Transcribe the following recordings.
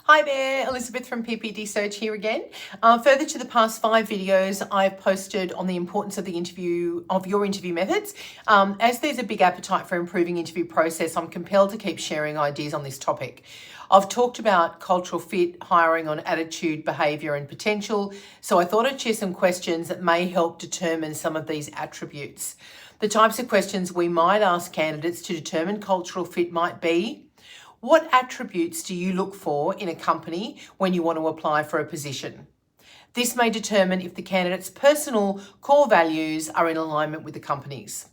Hi there, Elizabeth from PPD Search here again. Further to the past 5 videos I've posted on the importance of your interview methods. As there's a big appetite for improving interview process, I'm compelled to keep sharing ideas on this topic. I've talked about cultural fit, hiring on attitude, behaviour and potential, so I thought I'd share some questions that may help determine some of these attributes. The types of questions we might ask candidates to determine cultural fit might be: what attributes do you look for in a company when you want to apply for a position? This may determine if the candidate's personal core values are in alignment with the company's.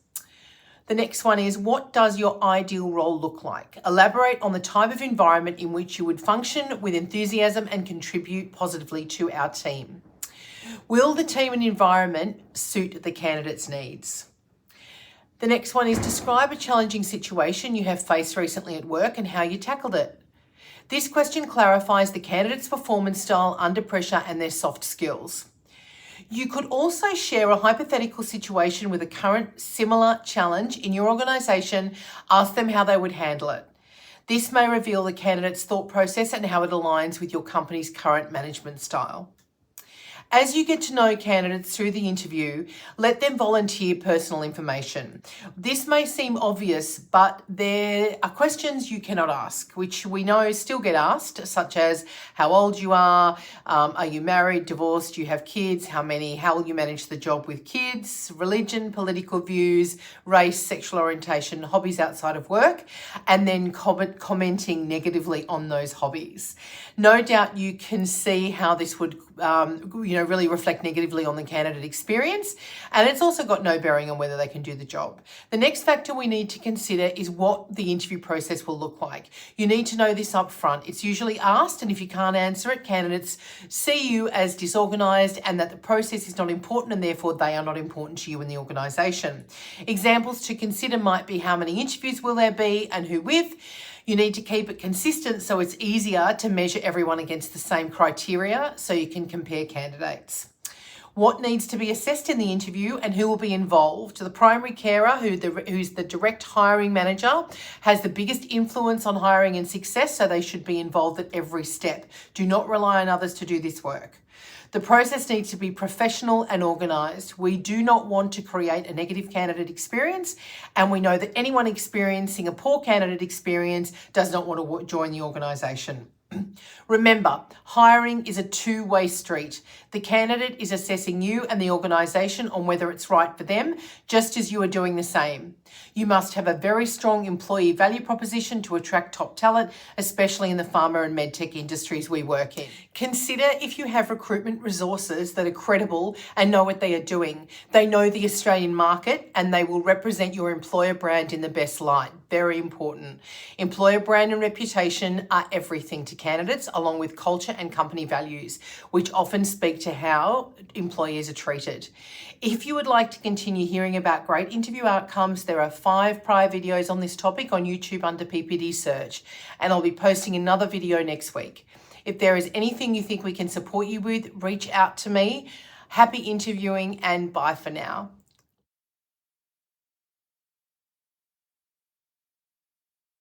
The next one is, what does your ideal role look like? Elaborate on the type of environment in which you would function with enthusiasm and contribute positively to our team. Will the team and environment suit the candidate's needs? The next one is, describe a challenging situation you have faced recently at work and how you tackled it. This question clarifies the candidate's performance style under pressure and their soft skills. You could also share a hypothetical situation with a current similar challenge in your organisation. Ask them how they would handle it. This may reveal the candidate's thought process and how it aligns with your company's current management style. As you get to know candidates through the interview, let them volunteer personal information. This may seem obvious, but there are questions you cannot ask, which we know still get asked, such as how old you are you married, divorced, do you have kids, how will you manage the job with kids, religion, political views, race, sexual orientation, hobbies outside of work, and then commenting negatively on those hobbies. No doubt you can see how this would really reflect negatively on the candidate experience, and it's also got no bearing on whether they can do the job. The next factor we need to consider is what the interview process will look like. You need to know this up front. It's usually asked, and if you can't answer it, candidates see you as disorganised and that the process is not important and therefore they are not important to you in the organisation. Examples to consider might be, how many interviews will there be and who with? You need to keep it consistent so it's easier to measure everyone against the same criteria so you can compare candidates. What needs to be assessed in the interview and who will be involved? The primary carer, who's the direct hiring manager, has the biggest influence on hiring and success, so they should be involved at every step. Do not rely on others to do this work. The process needs to be professional and organised. We do not want to create a negative candidate experience, and we know that anyone experiencing a poor candidate experience does not want to join the organisation. Remember, hiring is a two-way street. The candidate is assessing you and the organisation on whether it's right for them, just as you are doing the same. You must have a very strong employee value proposition to attract top talent, especially in the pharma and medtech industries we work in. Consider if you have recruitment resources that are credible and know what they are doing. They know the Australian market and they will represent your employer brand in the best light. Very important. Employer brand and reputation are everything to candidates, along with culture and company values, which often speak to how employees are treated. If you would like to continue hearing about great interview outcomes, there are 5 prior videos on this topic on YouTube under PPD Search, and I'll be posting another video next week. If there is anything you think we can support you with, reach out to me. Happy interviewing, and bye for now.